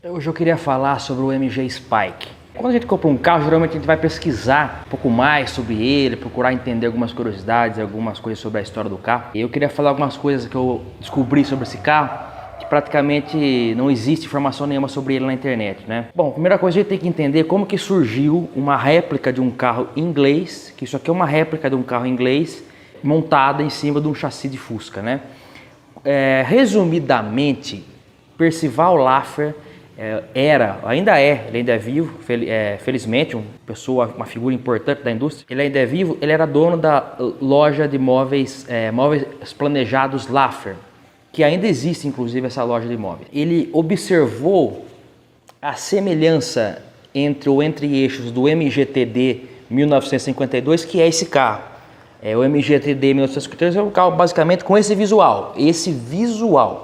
Hoje eu queria falar sobre o MG Spike. Quando a gente compra um carro, geralmente a gente vai pesquisar um pouco mais sobre ele, procurar entender algumas curiosidades, algumas coisas sobre a história do carro. E eu queria falar algumas coisas que eu descobri sobre esse carro, que praticamente não existe informação nenhuma sobre ele na internet, né? Bom, a primeira coisa a gente tem que entender como que surgiu uma réplica de um carro inglês, que isso aqui é uma réplica de um carro inglês montada em cima de um chassi de Fusca, né? Resumidamente, Percival Laffer ainda é vivo, felizmente, uma figura importante da indústria. Ele ainda é vivo, ele era dono da loja de móveis planejados Laffer, que ainda existe, inclusive, essa loja de móveis. Ele observou a semelhança entre o entre-eixos do MGTD 1952, que é esse carro. O MGTD 1952 é um carro basicamente com esse visual.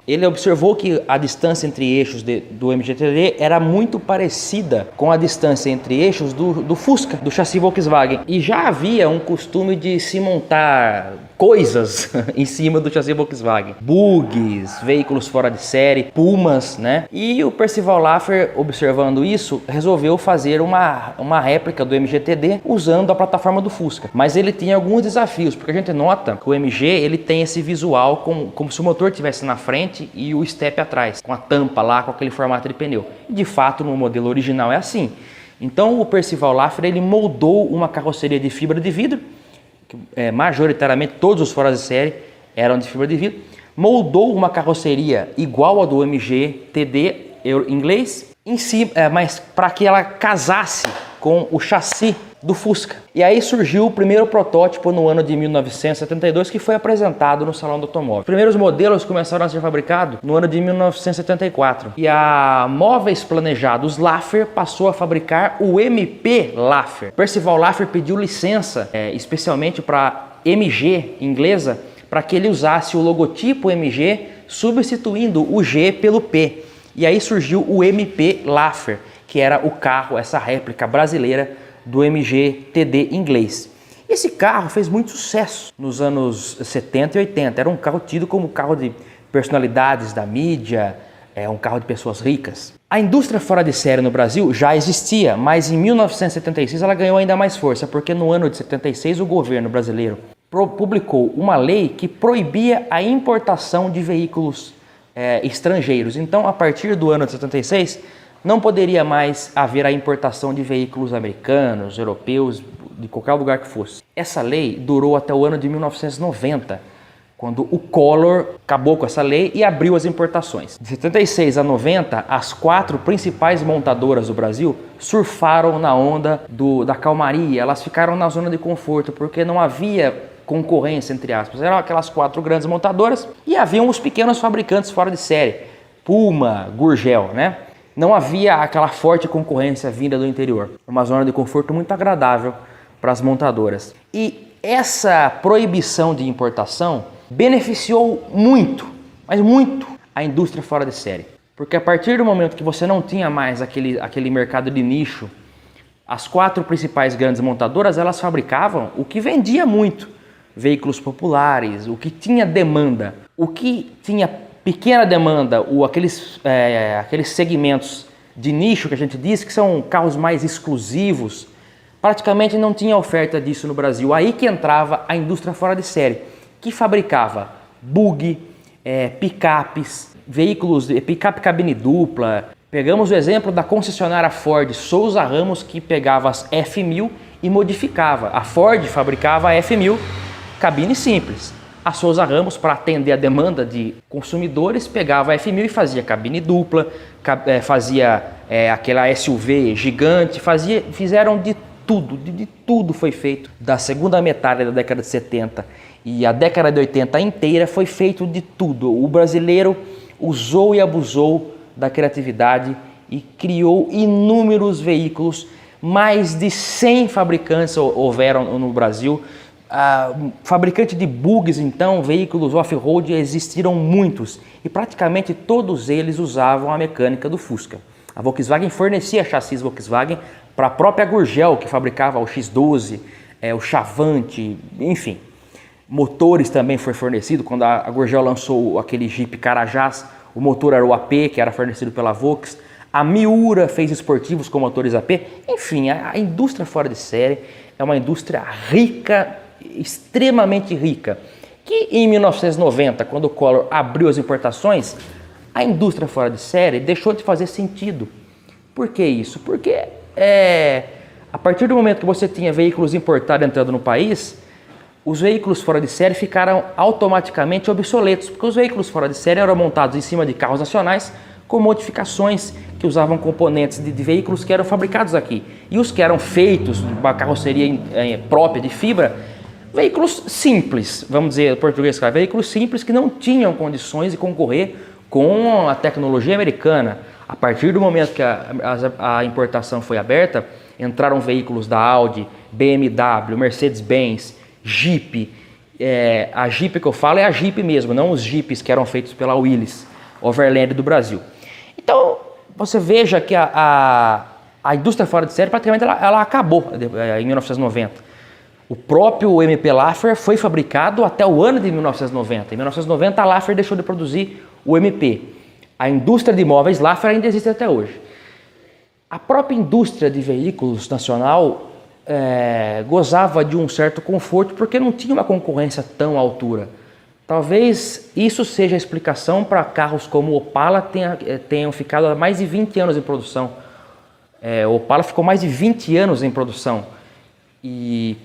Ele observou que a distância entre eixos do MGTD era muito parecida com a distância entre eixos do Fusca, do chassi Volkswagen. E já havia um costume de se montar coisas em cima do chassi Volkswagen. Bugs, veículos fora de série, Pumas, né? E o Percival Laffer, observando isso, resolveu fazer uma réplica do MGTD usando a plataforma do Fusca. Mas ele tinha alguns desafios, porque a gente nota que o MG ele tem esse visual como se o motor estivesse na frente e o step atrás, com a tampa lá, com aquele formato de pneu. E de fato, no modelo original é assim. Então o Percival Laffer ele moldou uma carroceria de fibra de vidro, majoritariamente todos os fora de série eram de fibra de vidro, moldou uma carroceria igual a do MG TD inglês, em si, mas para que ela casasse com o chassi do Fusca. E aí surgiu o primeiro protótipo no ano de 1972, que foi apresentado no Salão do Automóvel. Os primeiros modelos começaram a ser fabricados no ano de 1974. E a Móveis Planejados Laffer passou a fabricar o MP Laffer. Percival Laffer pediu licença, especialmente para MG inglesa, para que ele usasse o logotipo MG, substituindo o G pelo P. E aí surgiu o MP Laffer, que era o carro, essa réplica brasileira do MG TD inglês. Esse carro fez muito sucesso nos anos 70 e 80. Era um carro tido como carro de personalidades da mídia, um carro de pessoas ricas. A indústria fora de série no Brasil já existia, mas em 1976 ela ganhou ainda mais força, porque no ano de 76 o governo brasileiro publicou uma lei que proibia a importação de veículos estrangeiros. Então, a partir do ano de 76, não poderia mais haver a importação de veículos americanos, europeus, de qualquer lugar que fosse. Essa lei durou até o ano de 1990, quando o Collor acabou com essa lei e abriu as importações. De 76 a 90, as 4 principais montadoras do Brasil surfaram na onda da calmaria, elas ficaram na zona de conforto, porque não havia concorrência, entre aspas. Eram aquelas 4 grandes montadoras e haviam os pequenos fabricantes fora de série, Puma, Gurgel, né? Não havia aquela forte concorrência vinda do interior. Uma zona de conforto muito agradável para as montadoras. E essa proibição de importação beneficiou muito, mas muito, a indústria fora de série. Porque a partir do momento que você não tinha mais aquele mercado de nicho, as 4 principais grandes montadoras, elas fabricavam o que vendia muito. Veículos populares, o que tinha demanda, o que tinha pequena demanda, aqueles segmentos de nicho que a gente diz que são carros mais exclusivos, praticamente não tinha oferta disso no Brasil. Aí que entrava a indústria fora de série, que fabricava bug, picapes, veículos de picape cabine dupla. Pegamos o exemplo da concessionária Ford Souza Ramos, que pegava as F1000 e modificava. A Ford fabricava a F1000 cabine simples. A Souza Ramos, para atender a demanda de consumidores, pegava a F1000 e fazia cabine dupla, fazia aquela SUV gigante, fizeram de tudo foi feito. Da segunda metade da década de 70 e a década de 80 inteira foi feito de tudo. O brasileiro usou e abusou da criatividade e criou inúmeros veículos. Mais de 100 fabricantes houveram no Brasil. Fabricante de bugs, então, veículos off-road, existiram muitos e praticamente todos eles usavam a mecânica do Fusca. A Volkswagen fornecia chassis Volkswagen para a própria Gurgel, que fabricava o X12, o Chavante, enfim. Motores também foi fornecido. Quando a Gurgel lançou aquele Jeep Carajás, o motor era o AP, que era fornecido pela Volks. A Miura fez esportivos com motores AP. Enfim, a indústria fora de série é uma indústria rica, extremamente rica. Que em 1990, quando o Collor abriu as importações, a indústria fora de série deixou de fazer sentido. Por que isso? Porque a partir do momento que você tinha veículos importados entrando no país, os veículos fora de série ficaram automaticamente obsoletos, porque os veículos fora de série eram montados em cima de carros nacionais com modificações que usavam componentes de veículos que eram fabricados aqui. E os que eram feitos, uma carroceria própria de fibra, veículos simples, vamos dizer em português, claro, veículos simples que não tinham condições de concorrer com a tecnologia americana. A partir do momento que a importação foi aberta, entraram veículos da Audi, BMW, Mercedes-Benz, Jeep. A Jeep que eu falo é a Jeep mesmo, não os Jeeps que eram feitos pela Willys, Overland do Brasil. Então, você veja que a indústria fora de série praticamente ela acabou em 1990. O próprio MP Laffer foi fabricado até o ano de 1990. Em 1990 a Laffer deixou de produzir o MP. A indústria de móveis Laffer ainda existe até hoje. A própria indústria de veículos nacional gozava de um certo conforto porque não tinha uma concorrência tão à altura. Talvez isso seja a explicação para carros como o Opala tenham ficado há mais de 20 anos em produção. O Opala ficou mais de 20 anos em produção e,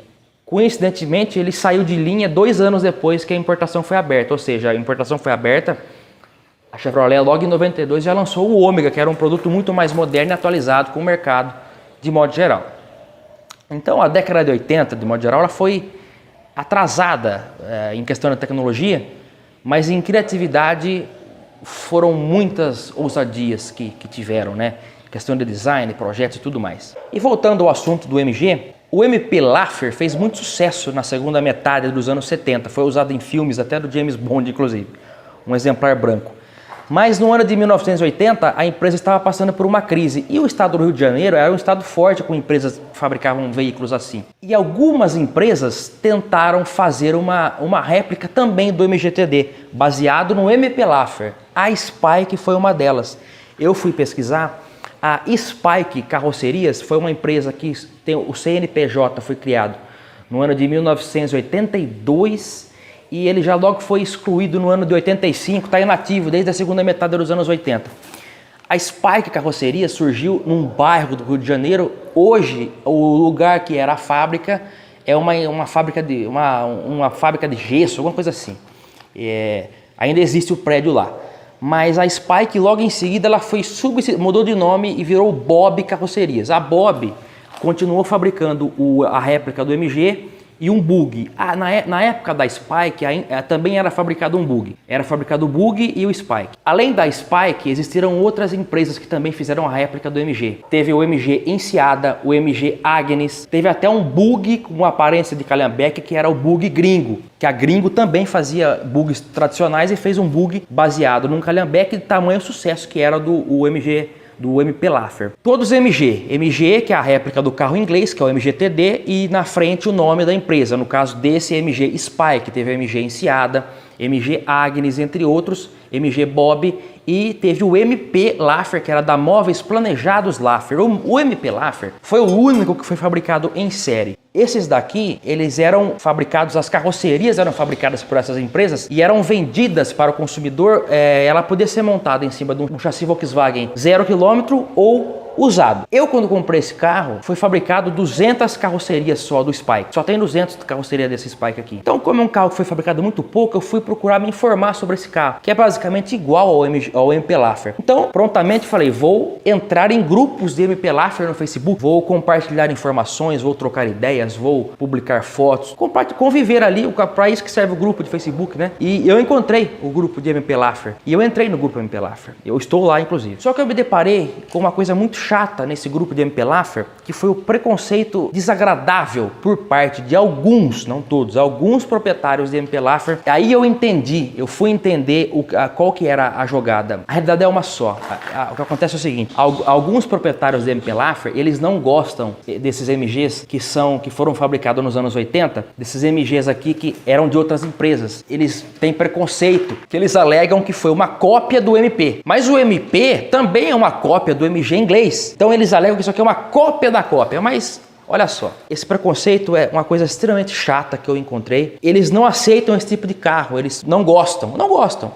coincidentemente, ele saiu de linha 2 anos depois que a importação foi aberta. Ou seja, a importação foi aberta, a Chevrolet logo em 92 já lançou o Ômega, que era um produto muito mais moderno e atualizado com o mercado de modo geral. Então a década de 80, de modo geral, ela foi atrasada em questão da tecnologia, mas em criatividade foram muitas ousadias que tiveram, né? Questão de design, projetos e tudo mais. E voltando ao assunto do MG, o MP Laffer fez muito sucesso na segunda metade dos anos 70, foi usado em filmes até do James Bond, inclusive, um exemplar branco. Mas no ano de 1980 a empresa estava passando por uma crise e o estado do Rio de Janeiro era um estado forte com empresas que fabricavam veículos assim. E algumas empresas tentaram fazer uma réplica também do MGTD, baseado no MP Laffer. A Spike foi uma delas. Eu fui pesquisar, a Spike Carrocerias foi uma empresa que tem o CNPJ, foi criado no ano de 1982 e ele já logo foi excluído no ano de 85, está inativo desde a segunda metade dos anos 80. A Spike Carroceria surgiu num bairro do Rio de Janeiro. Hoje, o lugar que era a fábrica é uma fábrica de gesso, alguma coisa assim. Ainda existe o prédio lá. Mas a Spike, logo em seguida, ela mudou de nome e virou Bob Carrocerias. A Bob continuou fabricando a réplica do MG e um bug. Na época da Spike também era fabricado um bug. Era fabricado o bug e o Spike. Além da Spike, existiram outras empresas que também fizeram a réplica do MG. Teve o MG Enseada, o MG Agnes. Teve até um bug com aparência de calhambeque que era o bug gringo. Que a Gringo também fazia bugs tradicionais e fez um bug baseado num calhambeque de tamanho sucesso que era do MP Laffer. Todos MG, que é a réplica do carro inglês, que é o MGTD, e na frente o nome da empresa. No caso desse, MG Spike, teve a MG Enseada, MG Agnes, entre outros, MG Bob, e teve o MP Laffer, que era da Móveis Planejados Laffer. O MP Laffer foi o único que foi fabricado em série. Esses daqui, eles eram fabricados, as carrocerias eram fabricadas por essas empresas e eram vendidas para o consumidor. Ela podia ser montada em cima de um chassi Volkswagen 0 km ou usado. Eu, quando comprei esse carro, foi fabricado 200 carrocerias só do Spike. Só tem 200 carrocerias desse Spike aqui. Então, como é um carro que foi fabricado muito pouco, eu fui procurar me informar sobre esse carro, que é basicamente igual ao MP Laffer. Então, prontamente falei, vou entrar em grupos de MP Laffer no Facebook, vou compartilhar informações, vou trocar ideias, vou publicar fotos, conviver ali, para isso que serve o grupo de Facebook, né? E eu encontrei o grupo de MP Laffer, e eu entrei no grupo MP Laffer. Eu estou lá, inclusive. Só que eu me deparei com uma coisa muito chata nesse grupo de MP Laffer, que foi o preconceito desagradável por parte de alguns, não todos, alguns proprietários de MP Laffer. Aí eu fui entender qual que era a jogada. A realidade é uma só. O que acontece é o seguinte, alguns proprietários de MP Laffer, eles não gostam desses MGs que foram fabricados nos anos 80, desses MGs aqui que eram de outras empresas. Eles têm preconceito, que eles alegam que foi uma cópia do MP. Mas o MP também é uma cópia do MG inglês. Então eles alegam que isso aqui é uma cópia da cópia, mas olha só, esse preconceito é uma coisa extremamente chata que eu encontrei. Eles não aceitam esse tipo de carro, eles não gostam.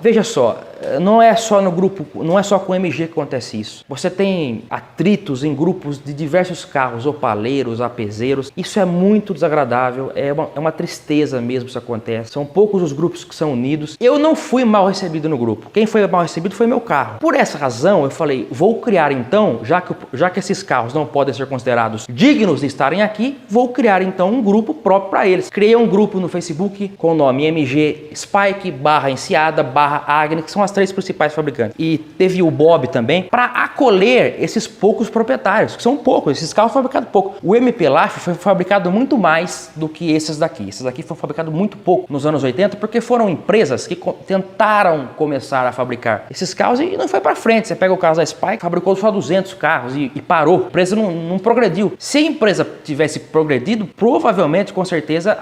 Veja só, não é só no grupo, não é só com o MG que acontece isso. Você tem atritos em grupos de diversos carros, opaleiros, apezeiros. Isso é muito desagradável, é uma tristeza mesmo isso acontece. São poucos os grupos que são unidos. Eu não fui mal recebido no grupo. Quem foi mal recebido foi meu carro. Por essa razão, eu falei, vou criar então, já que esses carros não podem ser considerados dignos de estarem aqui, vou criar então um grupo próprio para eles. Criei um grupo no Facebook com o nome MG Spike /Enseada /Agni, que são as 3 principais fabricantes. E teve o Bob também, para acolher esses poucos proprietários, que são poucos, esses carros foram fabricados pouco. O MP Laffer foi fabricado muito mais do que esses daqui. Esses daqui foram fabricados muito pouco nos anos 80, porque foram empresas que tentaram começar a fabricar esses carros e não foi para frente. Você pega o caso da Spike, fabricou só 200 carros e parou. A empresa não progrediu. Se a empresa tivesse progredido, provavelmente, com certeza,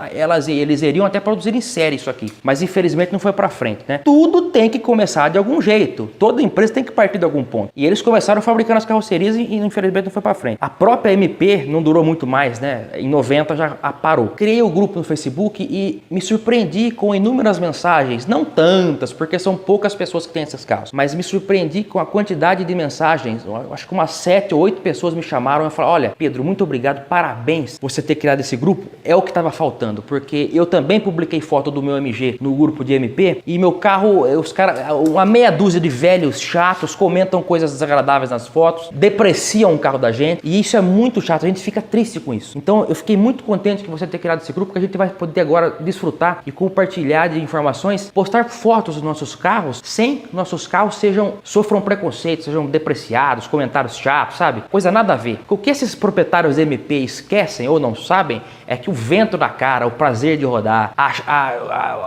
eles iriam até produzir em série isso aqui. Mas infelizmente não foi para frente, né? Tudo tem que começar de algum jeito. Toda empresa tem que partir de algum ponto. E eles começaram fabricando as carrocerias e infelizmente não foi para frente. A própria MP não durou muito mais, né? Em 90 já parou. Criei o grupo no Facebook e me surpreendi com inúmeras mensagens, não tantas, porque são poucas pessoas que têm esses carros, mas me surpreendi com a quantidade de mensagens. Eu acho que umas 7 ou 8 pessoas me chamaram e falaram: olha, Pedro, muito obrigado, parabéns por você ter criado esse grupo. É o que estava faltando, porque eu também publiquei foto do meu MG no grupo de MP e meu carro, os caras, uma meia dúzia de velhos chatos comentam coisas desagradáveis nas fotos, depreciam o carro da gente e isso é muito chato, a gente fica triste com isso. Então eu fiquei muito contente que você ter criado esse grupo, que a gente vai poder agora desfrutar e compartilhar de informações, postar fotos dos nossos carros sem que nossos carros sofram preconceito, sejam depreciados, comentários chatos, sabe? Coisa nada a ver. O que esses proprietários MP esquecem ou não sabem é que o vento da cara, o prazer de rodar,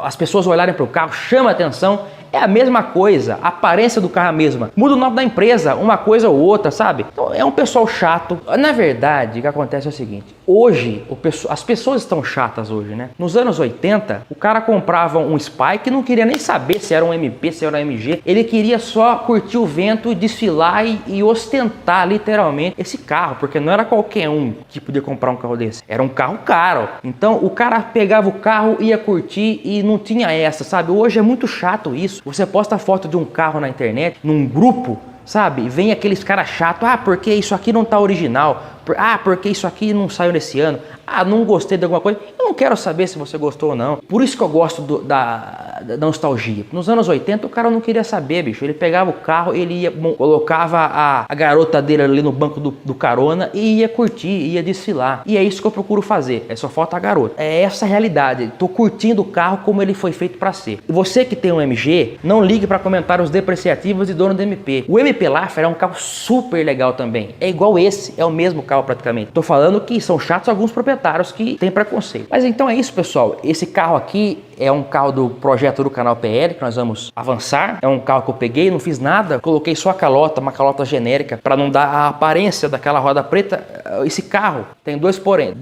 as pessoas olharem para o carro, chama a atenção. É a mesma coisa, a aparência do carro é a mesma. Muda o nome da empresa, uma coisa ou outra, sabe? Então é um pessoal chato. Na verdade, o que acontece é o seguinte: hoje, as pessoas estão chatas hoje, né? Nos anos 80, o cara comprava um Spike e não queria nem saber se era um MP, se era um MG. Ele queria só curtir o vento, desfilar e ostentar literalmente esse carro, porque não era qualquer um que podia comprar um carro desse. Era um carro caro. Então o cara pegava o carro, ia curtir e não tinha essa, sabe? Hoje é muito chato isso. Você posta foto de um carro na internet, num grupo, sabe? E vem aqueles caras chatos: ah, porque isso aqui não tá original. Ah, porque isso aqui não saiu nesse ano. Ah, não gostei de alguma coisa. Eu não quero saber se você gostou ou não. Por isso que eu gosto da nostalgia. Nos anos 80 o cara não queria saber, bicho. Ele pegava o carro, ele colocava a garota dele ali no banco do carona e ia curtir, ia desfilar. E é isso que eu procuro fazer. É só falta a garota. É essa a realidade. Tô curtindo o carro como ele foi feito para ser. E você que tem um MG, não ligue para comentários depreciativos de dono do MP. O MP Laffer é um carro super legal também. É igual esse, é o mesmo carro praticamente. Tô falando que são chatos alguns proprietários que têm preconceito. Mas então é isso, pessoal. Esse carro aqui é um carro do projeto do canal PL, que nós vamos avançar. É um carro que eu peguei, não fiz nada, coloquei só a calota, uma calota genérica, para não dar a aparência daquela roda preta. Esse carro tem dois porém,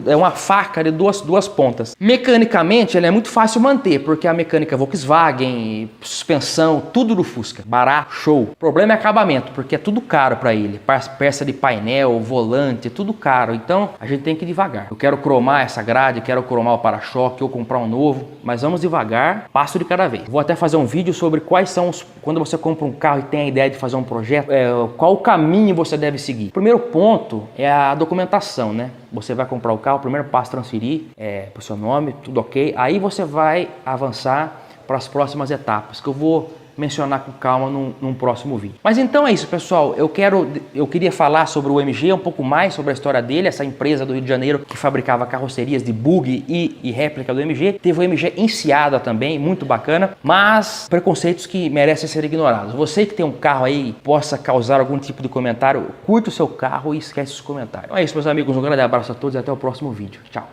é uma faca de duas pontas. Mecanicamente ele é muito fácil manter, porque a mecânica Volkswagen, suspensão, tudo do Fusca, barato, show. O problema é acabamento, porque é tudo caro para ele, peça de painel, volante, tudo caro. Então a gente tem que ir devagar. Eu quero cromar essa grade, quero cromar o para-choque ou comprar um novo. Mas vamos devagar, passo de cada vez. Vou até fazer um vídeo sobre quais são quando você compra um carro e tem a ideia de fazer um projeto, qual o caminho você deve seguir. O primeiro ponto é a documentação, né? Você vai comprar o carro, o primeiro passo é transferir para o seu nome, tudo ok. Aí você vai avançar para as próximas etapas, que eu vou mencionar com calma num próximo vídeo. Mas então é isso, pessoal. Eu queria falar sobre o MG, um pouco mais sobre a história dele, essa empresa do Rio de Janeiro que fabricava carrocerias de bug e réplica do MG. Teve o MG Enseada também, muito bacana, mas preconceitos que merecem ser ignorados. Você que tem um carro aí possa causar algum tipo de comentário, curta o seu carro e esquece os comentários. Então é isso, meus amigos. Um grande abraço a todos e até o próximo vídeo. Tchau.